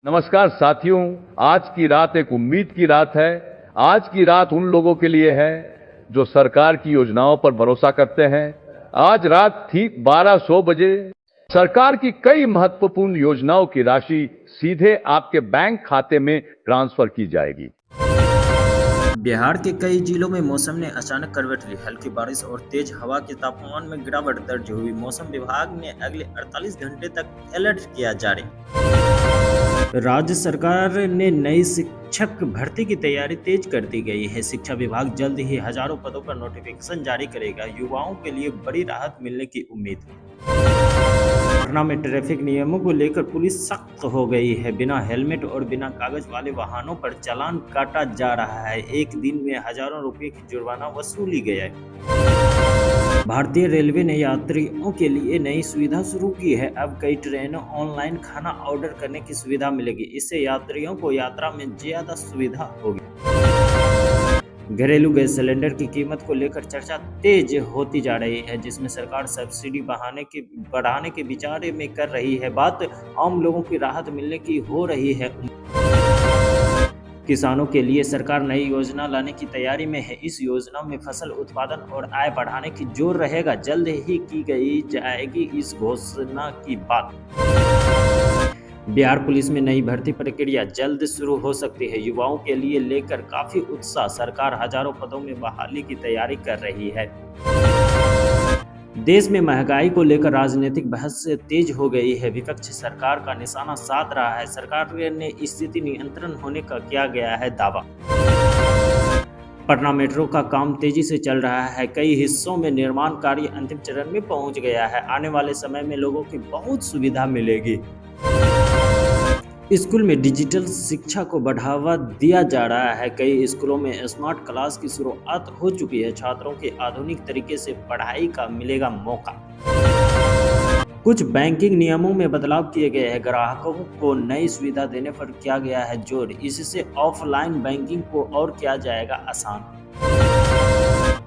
नमस्कार साथियों, आज की रात एक उम्मीद की रात है। आज की रात उन लोगों के लिए है जो सरकार की योजनाओं पर भरोसा करते हैं। आज रात ठीक 12:00 बजे सरकार की कई महत्वपूर्ण योजनाओं की राशि सीधे आपके बैंक खाते में ट्रांसफर की जाएगी। बिहार के कई जिलों में मौसम ने अचानक करवट ली। हल्की बारिश और तेज हवा के तापमान में गिरावट दर्ज हुई। मौसम विभाग ने अगले 48 घंटे तक अलर्ट किया जारी। राज्य सरकार ने नई शिक्षक भर्ती की तैयारी तेज कर दी गई है। शिक्षा विभाग जल्द ही हजारों पदों पर नोटिफिकेशन जारी करेगा। युवाओं के लिए बड़ी राहत मिलने की उम्मीद। पटना में ट्रैफिक नियमों को लेकर पुलिस सख्त हो गई है। बिना हेलमेट और बिना कागज वाले वाहनों पर चालान काटा जा रहा है। एक दिन में हजारों रुपए की जुर्माना वसूली गया है। भारतीय रेलवे ने यात्रियों के लिए नई सुविधा शुरू की है। अब कई ट्रेनों ऑनलाइन खाना ऑर्डर करने की सुविधा मिलेगी। इससे यात्रियों को यात्रा में ज्यादा सुविधा होगी। घरेलू गैस सिलेंडर की कीमत को लेकर चर्चा तेज होती जा रही है, जिसमें सरकार सब्सिडी बढ़ाने के विचार में कर रही है। बात आम लोगों की राहत मिलने की हो रही है। किसानों के लिए सरकार नई योजना लाने की तैयारी में है। इस योजना में फसल उत्पादन और आय बढ़ाने की जोर रहेगा। जल्द ही की गई जाएगी इस घोषणा की बात। बिहार पुलिस में नई भर्ती प्रक्रिया जल्द शुरू हो सकती है। युवाओं के लिए लेकर काफी उत्साह। सरकार हजारों पदों में बहाली की तैयारी कर रही है। देश में महंगाई को लेकर राजनीतिक बहस तेज हो गई है। विपक्ष सरकार का निशाना साध रहा है। सरकार ने स्थिति नियंत्रण होने का किया गया है दावा। पटना मेट्रो का काम तेजी से चल रहा है। कई हिस्सों में निर्माण कार्य अंतिम चरण में पहुंच गया है। आने वाले समय में लोगों की बहुत सुविधा मिलेगी। स्कूल में डिजिटल शिक्षा को बढ़ावा दिया जा रहा है। कई स्कूलों में स्मार्ट क्लास की शुरुआत हो चुकी है। छात्रों के आधुनिक तरीके से पढ़ाई का मिलेगा मौका। कुछ बैंकिंग नियमों में बदलाव किए गए हैं। ग्राहकों को नई सुविधा देने पर किया गया है जोर। इससे ऑफलाइन बैंकिंग को और किया जाएगा आसान।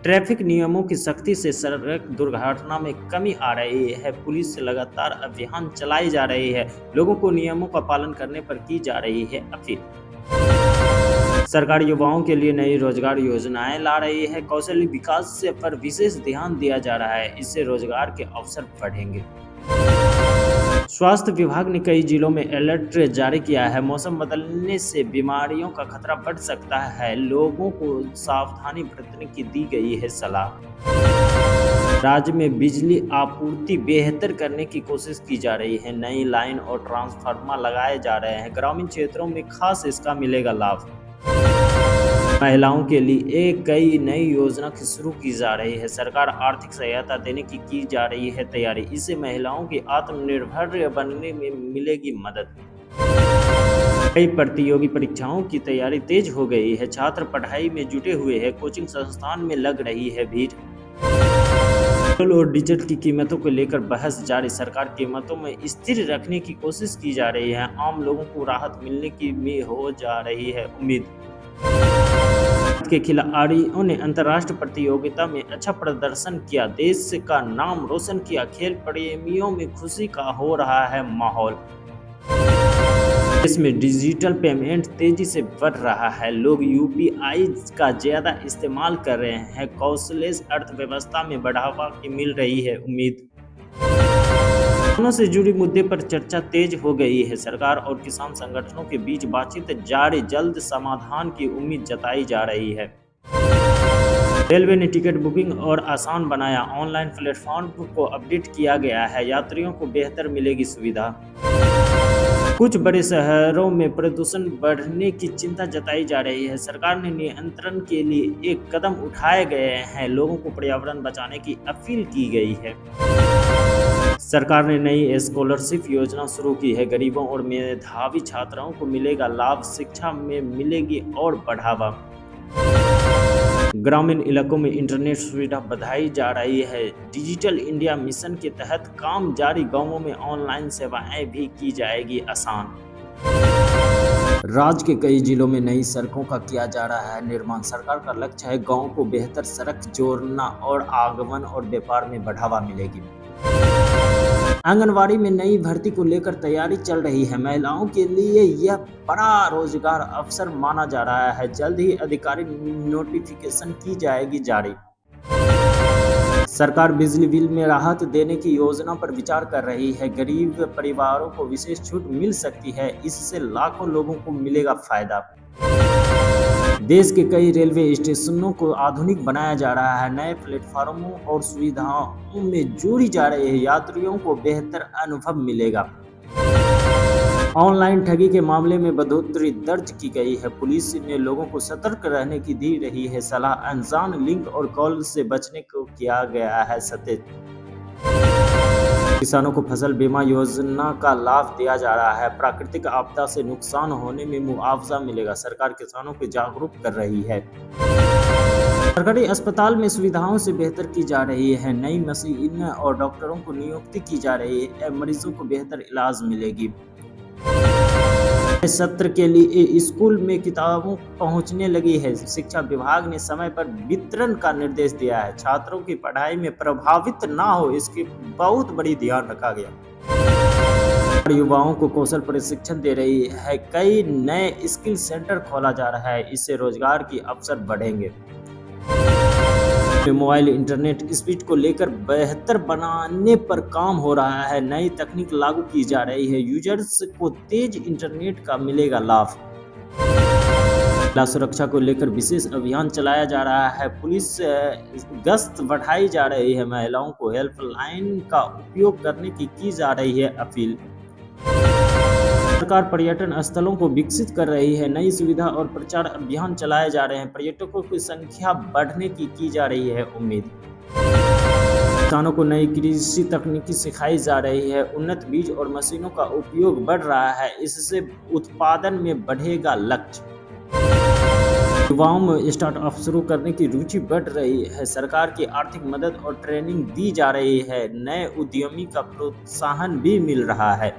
ट्रैफिक नियमों की सख्ती से सड़क दुर्घटना में कमी आ रही है। पुलिस से लगातार अभियान चलाई जा रही है। लोगों को नियमों का पालन करने पर की जा रही है अपील। सरकार युवाओं के लिए नई रोजगार योजनाएं ला रही है। कौशल विकास पर विशेष ध्यान दिया जा रहा है। इससे रोजगार के अवसर बढ़ेंगे। स्वास्थ्य विभाग ने कई जिलों में अलर्ट जारी किया है। मौसम बदलने से बीमारियों का खतरा बढ़ सकता है। लोगों को सावधानी बरतने की दी गई है सलाह। राज्य में बिजली आपूर्ति बेहतर करने की कोशिश की जा रही है। नई लाइन और ट्रांसफार्मर लगाए जा रहे हैं। ग्रामीण क्षेत्रों में खास इसका मिलेगा लाभ। महिलाओं के लिए कई नई योजना की शुरू की जा रही है। सरकार आर्थिक सहायता देने की जा रही है तैयारी। इससे महिलाओं की आत्मनिर्भर बनने में मिलेगी मदद। कई प्रतियोगी परीक्षाओं की तैयारी तेज हो गई है। छात्र पढ़ाई में जुटे हुए हैं। कोचिंग संस्थान में लग रही है भीड़। पेट्रोल और डीजल की कीमतों को लेकर बहस जारी। सरकार कीमतों में स्थिर रखने की कोशिश की जा रही है। आम लोगों को राहत मिलने की में हो जा रही है उम्मीद। के खिलाड़ियों ने अंतर्राष्ट्रीय प्रतियोगिता में अच्छा प्रदर्शन किया। देश का नाम रोशन किया। खेल प्रेमियों में खुशी का हो रहा है माहौल। देश में डिजिटल पेमेंट तेजी से बढ़ रहा है। लोग यूपीआई का ज्यादा इस्तेमाल कर रहे हैं। कौशलेस अर्थव्यवस्था में बढ़ावा की मिल रही है उम्मीद। किसानों से जुड़ी मुद्दे पर चर्चा तेज हो गई है। सरकार और किसान संगठनों के बीच बातचीत जारी। जल्द समाधान की उम्मीद जताई जा रही है। रेलवे ने टिकट बुकिंग और आसान बनाया। ऑनलाइन प्लेटफॉर्म को अपडेट किया गया है। यात्रियों को बेहतर मिलेगी सुविधा। कुछ बड़े शहरों में प्रदूषण बढ़ने की चिंता जताई जा रही है। सरकार ने नियंत्रण के लिए एक कदम उठाए गए हैं। लोगों को पर्यावरण बचाने की अपील की गई है। सरकार ने नई स्कॉलरशिप योजना शुरू की है। गरीबों और मेधावी छात्राओं को मिलेगा लाभ। शिक्षा में मिलेगी और बढ़ावा। ग्रामीण इलाकों में इंटरनेट सुविधा बढ़ाई जा रही है। डिजिटल इंडिया मिशन के तहत काम जारी। गांवों में ऑनलाइन सेवाएं भी की जाएगी आसान। राज्य के कई जिलों में नई सड़कों का किया जा रहा है निर्माण। सरकार का लक्ष्य है गांव को बेहतर सड़क जोड़ना और आगमन और व्यापार में बढ़ावा मिलेगी। आंगनवाड़ी में नई भर्ती को लेकर तैयारी चल रही है। महिलाओं के लिए यह बड़ा रोजगार अवसर माना जा रहा है। जल्द ही अधिकारी नोटिफिकेशन की जाएगी जारी। सरकार बिजली बिल में राहत देने की योजना पर विचार कर रही है। गरीब परिवारों को विशेष छूट मिल सकती है। इससे लाखों लोगों को मिलेगा फायदा। देश के कई रेलवे स्टेशनों को आधुनिक बनाया जा रहा है। नए प्लेटफार्मों और सुविधाओं में जोड़ी जा रही है। यात्रियों को बेहतर अनुभव मिलेगा। ऑनलाइन ठगी के मामले में बढ़ोतरी दर्ज की गई है। पुलिस ने लोगों को सतर्क रहने की दी रही है सलाह। अनजान लिंक और कॉल से बचने को किया गया है सचेत। किसानों को फसल बीमा योजना का लाभ दिया जा रहा है। प्राकृतिक आपदा से नुकसान होने में मुआवजा मिलेगा। सरकार किसानों को जागरूक कर रही है। सरकारी अस्पताल में सुविधाओं से बेहतर की जा रही है। नई मशीन और डॉक्टरों को नियुक्ति की जा रही है। मरीजों को बेहतर इलाज मिलेगी। सत्र के लिए स्कूल में किताबों पहुंचने लगी है। शिक्षा विभाग ने समय पर वितरण का निर्देश दिया है। छात्रों की पढ़ाई में प्रभावित ना हो, इसकी बहुत बड़ी ध्यान रखा गया। युवाओं को कौशल प्रशिक्षण दे रही है। कई नए स्किल सेंटर खोला जा रहा है। इससे रोजगार के अवसर बढ़ेंगे। मोबाइल इंटरनेट स्पीड को लेकर बेहतर बनाने पर काम हो रहा है। नई तकनीक लागू की जा रही है। यूजर्स को तेज इंटरनेट का मिलेगा लाभ। महिला सुरक्षा को लेकर विशेष अभियान चलाया जा रहा है। पुलिस गश्त बढ़ाई जा रही है। महिलाओं को हेल्पलाइन का उपयोग करने की जा रही है अपील। सरकार पर्यटन स्थलों को विकसित कर रही है। नई सुविधा और प्रचार अभियान चलाए जा रहे हैं। पर्यटकों की संख्या बढ़ने की जा रही है उम्मीद। किसानों को नई कृषि तकनीकी सिखाई जा रही है। उन्नत बीज और मशीनों का उपयोग बढ़ रहा है। इससे उत्पादन में बढ़ेगा लक्ष्य। युवाओं में स्टार्टअप शुरू करने की रुचि बढ़ रही है। सरकार की आर्थिक मदद और ट्रेनिंग दी जा रही है। नए उद्यमी का प्रोत्साहन भी मिल रहा है।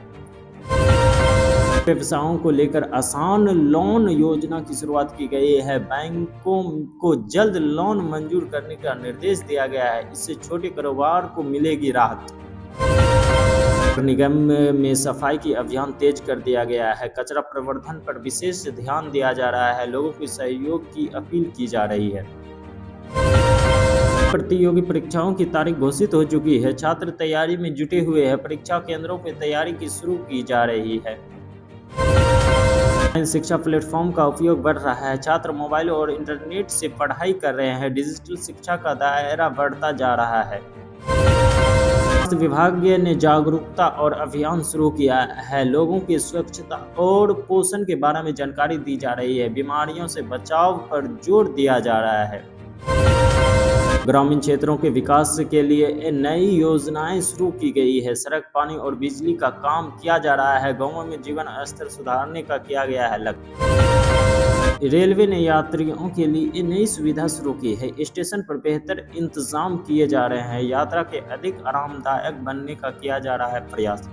व्यवसायों को लेकर आसान लोन योजना की शुरुआत की गई है। बैंकों को जल्द लोन मंजूर करने का निर्देश दिया गया है। इससे छोटे कारोबार को मिलेगी राहत। निगम में सफाई की अभियान तेज कर दिया गया है। कचरा प्रबंधन पर विशेष ध्यान दिया जा रहा है। लोगों के सहयोग की अपील की जा रही है। प्रतियोगी परीक्षाओं की तारीख घोषित हो चुकी है। छात्र तैयारी में जुटे हुए हैं। परीक्षा केंद्रों पर तैयारी की शुरू की जा रही है। शिक्षा प्लेटफॉर्म का उपयोग बढ़ रहा है। छात्र मोबाइल और इंटरनेट से पढ़ाई कर रहे हैं। डिजिटल शिक्षा का दायरा बढ़ता जा रहा है। स्वास्थ्य विभाग ने जागरूकता और अभियान शुरू किया है। लोगों की स्वच्छता और पोषण के बारे में जानकारी दी जा रही है। बीमारियों से बचाव पर जोर दिया जा रहा है। ग्रामीण क्षेत्रों के विकास के लिए नई योजनाएं शुरू की गई है। सड़क, पानी और बिजली का काम किया जा रहा है। गांवों में जीवन स्तर सुधारने का किया गया है लक्ष्य। रेलवे ने यात्रियों के लिए नई सुविधा शुरू की है। स्टेशन पर बेहतर इंतजाम किए जा रहे हैं। यात्रा के अधिक आरामदायक बनने का किया जा रहा है प्रयास।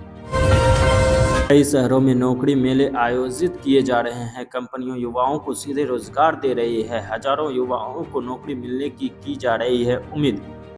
कई शहरों में नौकरी मेले आयोजित किए जा रहे हैं। कंपनियों युवाओं को सीधे रोजगार दे रही है। हजारों युवाओं को नौकरी मिलने की जा रही है उम्मीद।